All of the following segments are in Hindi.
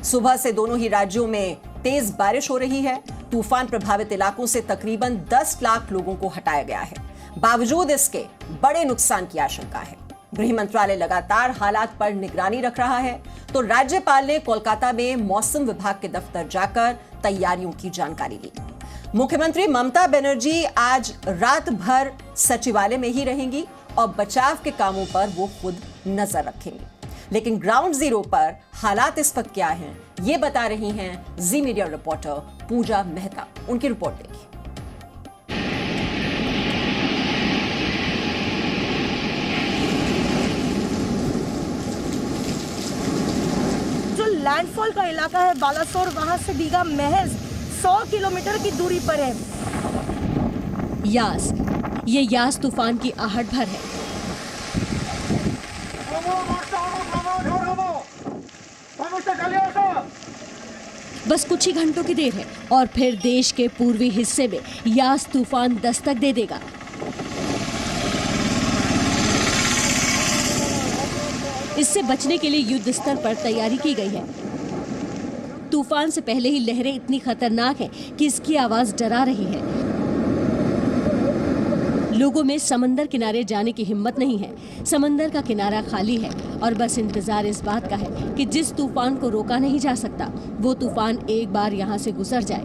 सुबह से दोनों ही राज्यों में तेज बारिश हो रही है। तूफान प्रभावित इलाकों से तकरीबन 10 लाख लोगों को हटाया गया है। बावजूद इसके बड़े नुकसान की आशंका है। गृह मंत्रालय लगातार हालात पर निगरानी रख रहा है। तो राज्यपाल ने कोलकाता में मौसम विभाग के दफ्तर जाकर तैयारियों की जानकारी ली। मुख्यमंत्री ममता बनर्जी आज रात भर सचिवालय में ही रहेंगी और बचाव के कामों पर वो खुद नजर रखेंगी। लेकिन ग्राउंड जीरो पर हालात इस वक्त क्या हैं, ये बता रही हैं जी मीडिया रिपोर्टर पूजा मेहता। उनकी रिपोर्ट देखिए। जो लैंडफॉल का इलाका है बालासोर, वहां से दीघा महज 100 किलोमीटर की दूरी पर है। यास, ये यास तूफान की आहट भर है। बस कुछ ही घंटों की देर है और फिर देश के पूर्वी हिस्से में यास तूफान दस्तक दे देगा। इससे बचने के लिए युद्ध स्तर पर तैयारी की गई है। तूफान से पहले ही लहरें इतनी खतरनाक हैं कि इसकी आवाज डरा रही है। लोगों में समंदर किनारे जाने की हिम्मत नहीं है। समंदर का किनारा खाली है और बस इंतजार इस बात का है कि जिस तूफान को रोका नहीं जा सकता, वो तूफान एक बार यहाँ से गुजर जाए।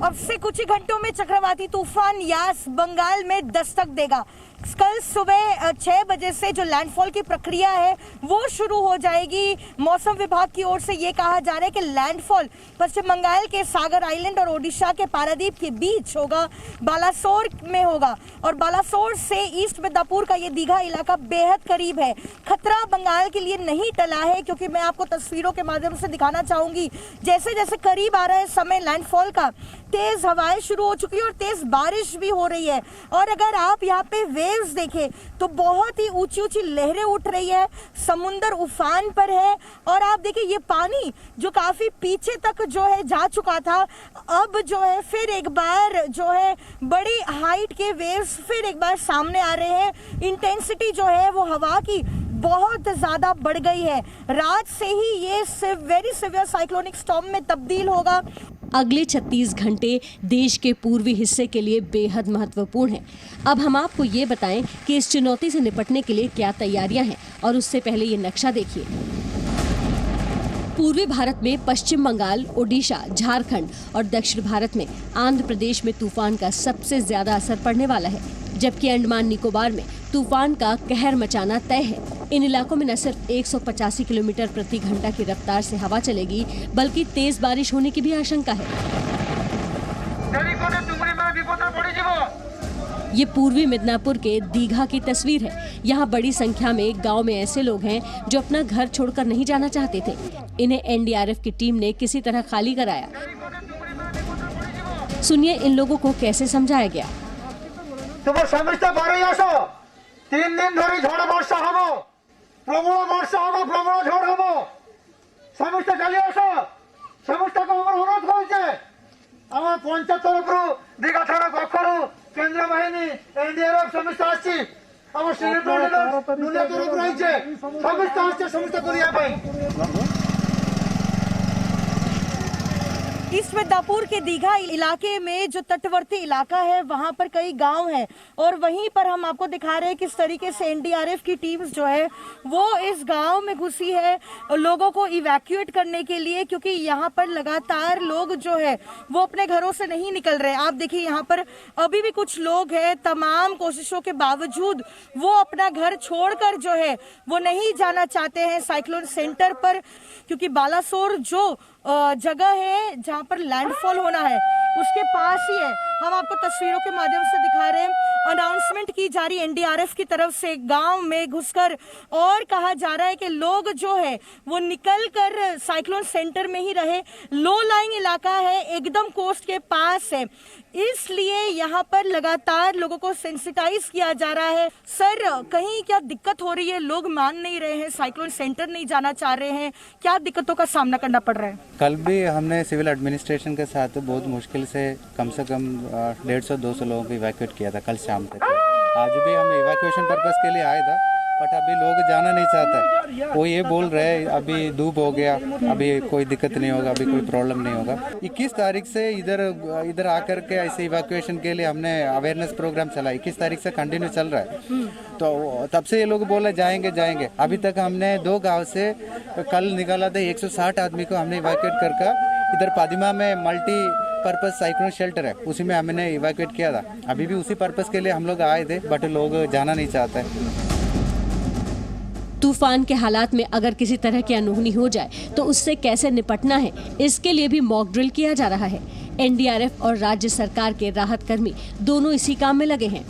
अब से कुछ ही घंटों में चक्रवाती तूफान यास बंगाल में दस्तक देगा। कल सुबह 6 बजे से जो लैंडफॉल की प्रक्रिया है वो शुरू हो जाएगी। मौसम विभाग की ओर से ये कहा जा रहा है कि लैंडफॉल पश्चिम बंगाल के सागर आइलैंड और ओडिशा के पारादीप के बीच होगा, बालासोर में होगा और बालासोर से ईस्ट मिदनापुर का ये दीघा इलाका बेहद करीब है। खतरा बंगाल के लिए नहीं टला है, क्योंकि मैं आपको तस्वीरों के माध्यम से दिखाना चाहूंगी। जैसे जैसे करीब आ रहा है समय लैंडफॉल का, तेज हवाएं शुरू हो चुकी है और तेज बारिश भी हो रही है। और अगर आप यहाँ पे वेव्स देखें तो बहुत ही ऊंची ऊंची लहरें उठ रही है, समुंदर उफान पर है। और आप देखिए ये पानी जो काफी पीछे तक जो है जा चुका था, अब जो है फिर एक बार जो है बड़ी हाइट के वेव्स फिर एक बार सामने आ रहे हैं। इंटेंसिटी जो है वो हवा की बहुत ज्यादा बढ़ गई है। रात से ही ये वेरी सीवियर साइक्लोनिक स्टॉर्म में तब्दील होगा। अगले 36 घंटे देश के पूर्वी हिस्से के लिए बेहद महत्वपूर्ण हैं। अब हम आपको ये बताएं कि इस चुनौती से निपटने के लिए क्या तैयारियां हैं, और उससे पहले ये नक्शा देखिए। पूर्वी भारत में पश्चिम बंगाल, ओडिशा, झारखंड और दक्षिण भारत में आंध्र प्रदेश में तूफान का सबसे ज्यादा असर पड़ने वाला है, जबकि अंडमान निकोबार में तूफान का कहर मचाना तय है। इन इलाकों में न सिर्फ 185 किलोमीटर प्रति घंटा की रफ्तार से हवा चलेगी, बल्कि तेज बारिश होने की भी आशंका है। ये पूर्वी मिदनापुर के दीघा की तस्वीर है। यहाँ बड़ी संख्या में गांव में ऐसे लोग हैं जो अपना घर छोड़कर नहीं जाना चाहते थे। इन्हें एनडीआरएफ की टीम ने किसी तरह खाली कराया। सुनिए इन लोगों को कैसे समझाया गया। তোমার সমস্ত বাড়ি আসো, 3 দিন ধরে ঝড় বর্ষা হবো, প্রবল বর্ষা হবো, প্রবল ঝড় হবো, সমস্ত চালিয়ে আসো। সমস্তকে আমার অনুরোধ করেছে আমার পঞ্চায়েত তরফରୁ দীঘা থানা পক্ষରୁ কেন্দ্র বাহিনী এনডিআরএফ সমস্ত আসছি, আমার সিনিয়র দুনিয়া তরফ রয়েছে, সমস্ত আসছে সমস্ত করিয়া পাই। ईस्ट मिदनापुर के दीघा इलाके में जो तटवर्ती इलाका है वहां पर कई गांव हैं और वहीं पर हम आपको दिखा रहे हैं किस तरीके से एनडीआरएफ की टीम्स जो है वो इस गांव में घुसी है लोगों को इवैक्यूएट करने के लिए, क्योंकि यहाँ पर लगातार लोग जो है वो अपने घरों से नहीं निकल रहे। आप देखिए यहाँ पर अभी भी कुछ लोग हैं, तमाम कोशिशों के बावजूद वो अपना घर छोड़कर जो है वो नहीं जाना चाहते हैं साइक्लोन सेंटर पर, क्योंकि बालासोर जो जगह है जहां पर लैंडफॉल होना है उसके पास ही है। हम आपको तस्वीरों के माध्यम से दिखा रहे हैं। अनाउंसमेंट की जा रही है एनडीआरएफ की तरफ से गांव में घुसकर, और कहा जा रहा है कि लोग जो है वो निकल कर साइक्लोन सेंटर में ही रहे। लो लाइंग इलाका है, एकदम कोस्ट के पास है, इसलिए यहाँ पर लगातार लोगों को सेंसिटाइज किया जा रहा है। सर, कहीं क्या दिक्कत हो रही है? लोग मान नहीं रहे हैं, साइक्लोन सेंटर नहीं जाना चाह रहे हैं, क्या दिक्कतों का सामना करना पड़ रहा है? कल भी हमने सिविल एडमिनिस्ट्रेशन के साथ बहुत मुश्किल से कम 150-200 लोगों को इवैक्यूएट किया था कल शाम तक। आज भी हम इवैक्यूएशन पर्पस के लिए आए थे, बट अभी लोग जाना नहीं चाहता है। वो ये बोल रहे हैं अभी धूप हो गया, अभी कोई दिक्कत नहीं होगा, अभी कोई प्रॉब्लम नहीं होगा। 21 तारीख से इधर आकर के ऐसे इवैक्यूएशन के लिए हमने अवेयरनेस प्रोग्राम चला, 21 तारीख से कंटिन्यू चल रहा है। तो तब से ये लोग बोले जाएंगे जाएंगे। अभी तक हमने 2 गांव से कल निकाला था 160 आदमी को हमने इवैक्यूएट करके इधर पादिमा में मल्टी पर्पस साइक्लोन शेल्टर है, उसी में हमने इवैक्यूएट किया था। अभी भी उसी पर्पस के लिए हम लोग आए थे, बट लोग जाना नहीं चाहते। तूफान के हालात में अगर किसी तरह की अनहोनी हो जाए तो उससे कैसे निपटना है, इसके लिए भी मॉक ड्रिल किया जा रहा है। एनडीआरएफ और राज्य सरकार के राहत कर्मी दोनों इसी काम में लगे हैं।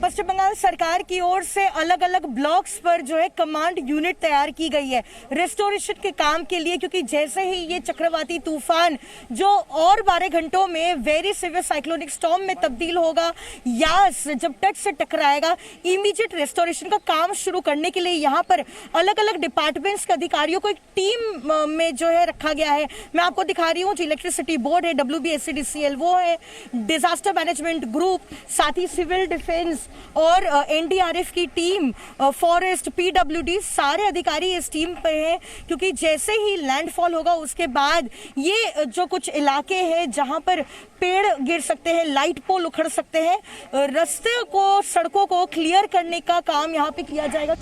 पश्चिम बंगाल सरकार की ओर से अलग अलग ब्लॉक्स पर जो है कमांड यूनिट तैयार की गई है रेस्टोरेशन के काम के लिए, क्योंकि जैसे ही ये चक्रवाती तूफान जो और 12 घंटों में वेरी सीवियर साइक्लोनिक स्टॉर्म में तब्दील होगा, यास जब तट से टकराएगा, इमीडिएट रेस्टोरेशन का काम शुरू करने के लिए यहाँ पर अलग अलग डिपार्टमेंट्स के अधिकारियों को एक टीम में जो है रखा गया है। मैं आपको दिखा रही हूँ, इलेक्ट्रिसिटी बोर्ड है, WBSCDCL वो है, डिजास्टर मैनेजमेंट ग्रुप, साथ ही सिविल डिफेंस और एनडीआरएफ की टीम, फॉरेस्ट, PWD, सारे अधिकारी इस टीम पे हैं, क्योंकि जैसे ही लैंडफॉल होगा उसके बाद ये जो कुछ इलाके हैं जहां पर पेड़ गिर सकते हैं, लाइट पोल उखड़ सकते हैं, रास्ते को, सड़कों को क्लियर करने का काम यहाँ पे किया जाएगा।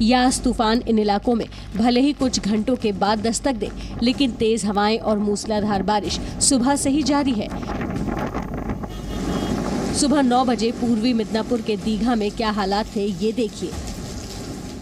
यास तूफान इन इलाकों में भले ही कुछ घंटों के बाद दस्तक दे, लेकिन तेज हवाएं और मूसलाधार बारिश सुबह से ही जारी है। सुबह 9 बजे पूर्वी मिदनापुर के दीघा में क्या हालात थे, ये देखिए।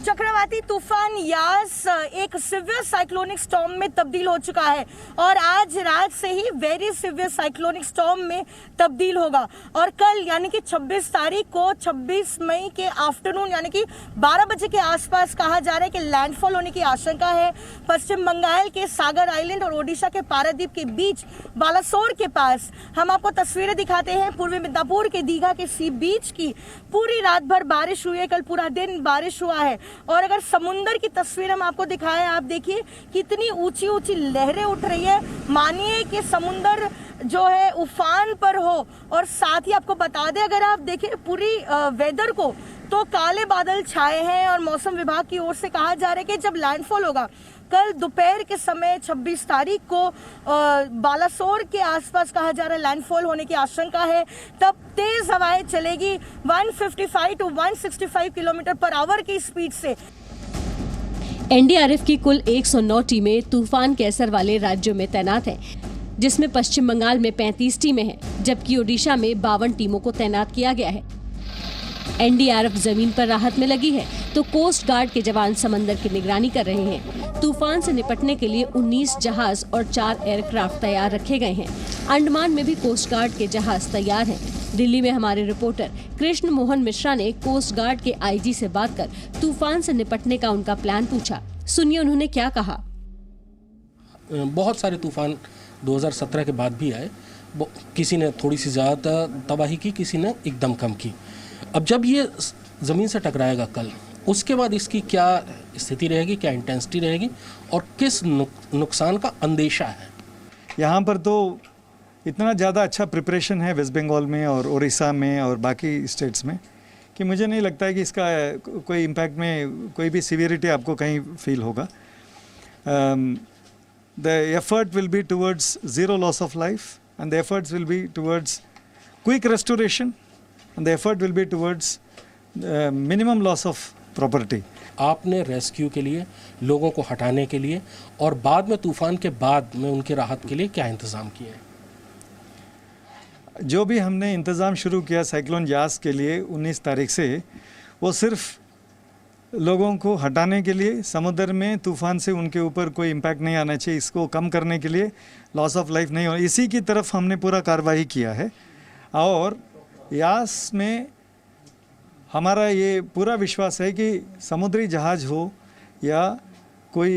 चक्रवाती तूफान यास एक सिवियर साइक्लोनिक स्टॉर्म में तब्दील हो चुका है और आज रात से ही वेरी सिवियर साइक्लोनिक स्टॉर्म में तब्दील होगा और कल यानी कि 26 तारीख को 26 मई के आफ्टरनून यानी कि 12 बजे के आसपास कहा जा रहा है कि लैंडफॉल होने की आशंका है। पश्चिम बंगाल के सागर आइलैंड और ओडिशा के पारादीप के बीच बालासोर के पास हम आपको तस्वीरें दिखाते हैं पूर्वी मिदनापुर के दीघा के सी बीच की। पूरी रात भर बारिश हुई है, कल पूरा दिन बारिश हुआ है और अगर समुंदर की तस्वीर हम आपको दिखाएं, आप देखिए कितनी ऊंची ऊंची लहरें उठ रही है। मानिए कि समुंदर जो है उफान पर हो। और साथ ही आपको बता दें, अगर आप देखें पूरी वेदर को, तो काले बादल छाए हैं और मौसम विभाग की ओर से कहा जा रहा है कि जब लैंडफॉल होगा कल दोपहर के समय 26 तारीख को बालासोर के आसपास कहा जा रहा है लैंडफॉल होने की आशंका है, तब तेज हवाएं चलेगी 155 to 165 किलोमीटर पर आवर की स्पीड से। एनडीआरएफ की कुल 109 टीमें तूफान के असर वाले राज्यों में तैनात हैं, जिसमें पश्चिम बंगाल में 35 टीमें हैं, जबकि ओडिशा में 52 टीमों को तैनात किया गया है। एनडीआरएफ जमीन पर राहत में लगी है तो कोस्ट गार्ड के जवान समंदर की निगरानी कर रहे हैं। तूफान से निपटने के लिए 19 जहाज और 4 एयरक्राफ्ट तैयार रखे गए हैं। अंडमान में भी कोस्ट गार्ड के जहाज तैयार हैं। दिल्ली में हमारे रिपोर्टर कृष्ण मोहन मिश्रा ने कोस्ट गार्ड के आईजी से बात कर तूफान से निपटने का उनका प्लान पूछा। सुनिए उन्होंने क्या कहा। बहुत सारे तूफान 2017 के बाद भी आए, किसी ने थोड़ी सी ज़्यादा तबाही की, किसी ने एकदम कम की। अब जब ये ज़मीन से टकराएगा कल, उसके बाद इसकी क्या स्थिति रहेगी, क्या इंटेंसिटी रहेगी और किस नुकसान का अंदेशा है। यहाँ पर तो इतना ज़्यादा अच्छा प्रिपरेशन है वेस्ट बंगाल में और उड़ीसा में और बाकी स्टेट्स में कि मुझे नहीं लगता है कि इसका कोई इम्पैक्ट में कोई भी सीवियरिटी आपको कहीं फील होगा। The effort will be towards zero loss of life and the efforts will be towards quick restoration and the effort will be towards minimum loss of property. आपने रेस्क्यू के लिए, लोगों को हटाने के लिए और बाद में तूफान के बाद में उनकी राहत के लिए क्या इंतज़ाम किए हैं? जो भी हमने इंतज़ाम शुरू किया साइक्लोन यास के लिए 19 तारीख से, वो सिर्फ लोगों को हटाने के लिए, समुद्र में तूफान से उनके ऊपर कोई इम्पैक्ट नहीं आना चाहिए, इसको कम करने के लिए, लॉस ऑफ लाइफ नहीं हो, इसी की तरफ हमने पूरा कार्रवाई किया है। और यास में हमारा ये पूरा विश्वास है कि समुद्री जहाज हो या कोई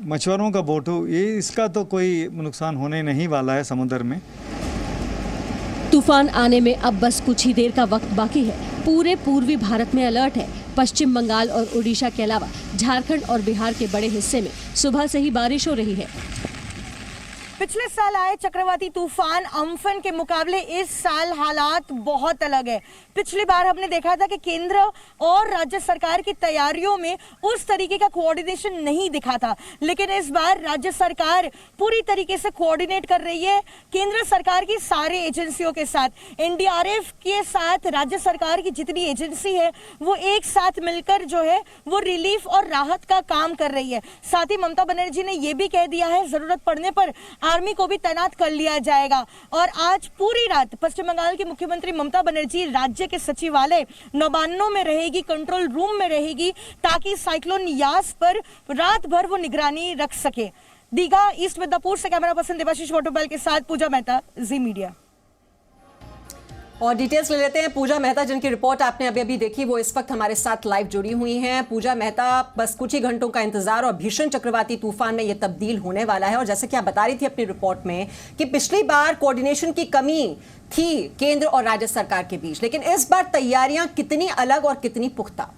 मछुआरों का बोट हो, ये इसका तो कोई नुकसान होने नहीं वाला है समुद्र में। तूफान आने में अब बस कुछ ही देर का वक्त बाकी है। पूरे पूर्वी भारत में अलर्ट है। पश्चिम बंगाल और उड़ीसा के अलावा झारखंड और बिहार के बड़े हिस्से में सुबह से ही बारिश हो रही है। पिछले साल आए चक्रवाती तूफान अम्फन के मुकाबले इस साल हालात बहुत अलग है। पिछली बार हमने देखा था कि केंद्र और राज्य सरकार की तैयारियों में उस तरीके का कोऑर्डिनेशन नहीं दिखा था, लेकिन इस बार राज्य सरकार पूरी तरीके से कोऑर्डिनेट कर रही है केंद्र सरकार की सारे एजेंसियों के साथ। एनडीआरएफ के साथ राज्य सरकार की जितनी एजेंसी है वो एक साथ मिलकर जो है वो रिलीफ और राहत का काम कर रही है। साथ ही ममता बनर्जी ने ये भी कह दिया है जरूरत पड़ने पर आर्मी को भी तैनात कर लिया जाएगा। और आज पूरी रात पश्चिम बंगाल की मुख्यमंत्री ममता बनर्जी राज्य के सचिवालय नौबान्नों में रहेगी, कंट्रोल रूम में रहेगी, ताकि साइक्लोन यास पर रात भर वो निगरानी रख सके। दीघा ईस्ट मिदनापुर से कैमरा पर्सन देवाशीष वोटोबल के साथ पूजा मेहता, जी मीडिया। और डिटेल्स ले लेते हैं पूजा मेहता, जिनकी रिपोर्ट आपने अभी अभी देखी, वो इस वक्त हमारे साथ लाइव जुड़ी हुई हैं। पूजा मेहता, बस कुछ ही घंटों का इंतजार और भीषण चक्रवाती तूफान में ये तब्दील होने वाला है। और जैसे कि आप बता रही थी अपनी रिपोर्ट में कि पिछली बार कोऑर्डिनेशन की कमी थी केंद्र और राज्य सरकार के बीच, लेकिन इस बार तैयारियां कितनी अलग और कितनी पुख्ता?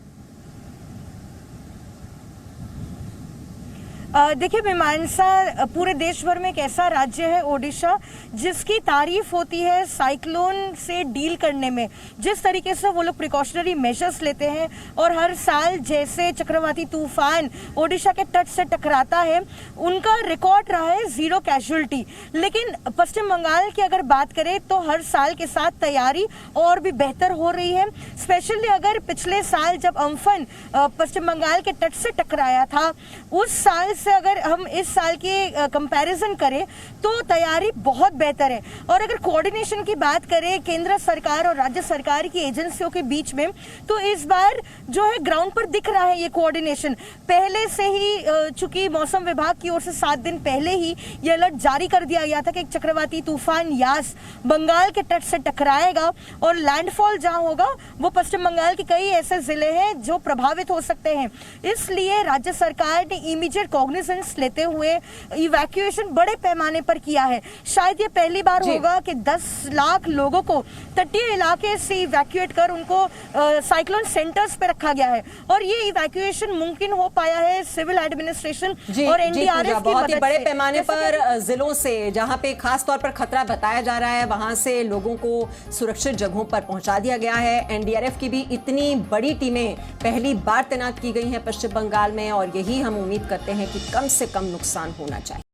देखिए मीमांसा, पूरे देश भर में एक ऐसा राज्य है ओडिशा जिसकी तारीफ होती है साइक्लोन से डील करने में। जिस तरीके से वो लोग प्रिकॉशनरी मेजर्स लेते हैं और हर साल जैसे चक्रवाती तूफान ओडिशा के तट से टकराता है, उनका रिकॉर्ड रहा है 0 कैजुअलिटी। लेकिन पश्चिम बंगाल की अगर बात करें तो हर साल के साथ तैयारी और भी बेहतर हो रही है। स्पेशली अगर पिछले साल जब अम्फन पश्चिम बंगाल के तट से टकराया था, उस साल से अगर हम इस साल की कंपैरिजन करें तो तैयारी बहुत बेहतर है। और अगर कोऑर्डिनेशन की बात करें केंद्र सरकार और राज्य सरकार की एजेंसियों के बीच में, तो इस बार जो है ग्राउंड पर दिख रहा है ये कोऑर्डिनेशन। पहले से ही चूंकि मौसम विभाग की ओर से 7 दिन पहले ही ये अलर्ट जारी कर दिया गया था कि एक चक्रवाती तूफान यास बंगाल के तट से टकराएगा और लैंडफॉल जहां होगा वो पश्चिम बंगाल के कई ऐसे जिले हैं जो प्रभावित हो सकते हैं। इसलिए राज्य सरकार ने इमीडिएट कॉग्निजेंस लेते हुए इवैक्यूएशन बड़े पैमाने पर किया है। शायद ये पहली बार होगा कि 10 लाख लोगों को तटीय इलाके से इवैक्यूएट कर उनको साइक्लोन सेंटर्स पे रखा गया है। और ये इवैक्यूएशन मुमकिन हो पाया है सिविल एडमिनिस्ट्रेशन और एनडीआरएफ की बहुत ही मदद बड़े से। पैमाने पर जिलों से जहां पे खास तौर पर खतरा बताया जा रहा है, वहां से लोगों को सुरक्षित जगहों पर पहुंचा दिया गया है। एनडीआरएफ की भी इतनी बड़ी टीमें पहली बार तैनात की गई हैं पश्चिम बंगाल में, और यही हम उम्मीद करते हैं कि कम से कम नुकसान होना चाहिए।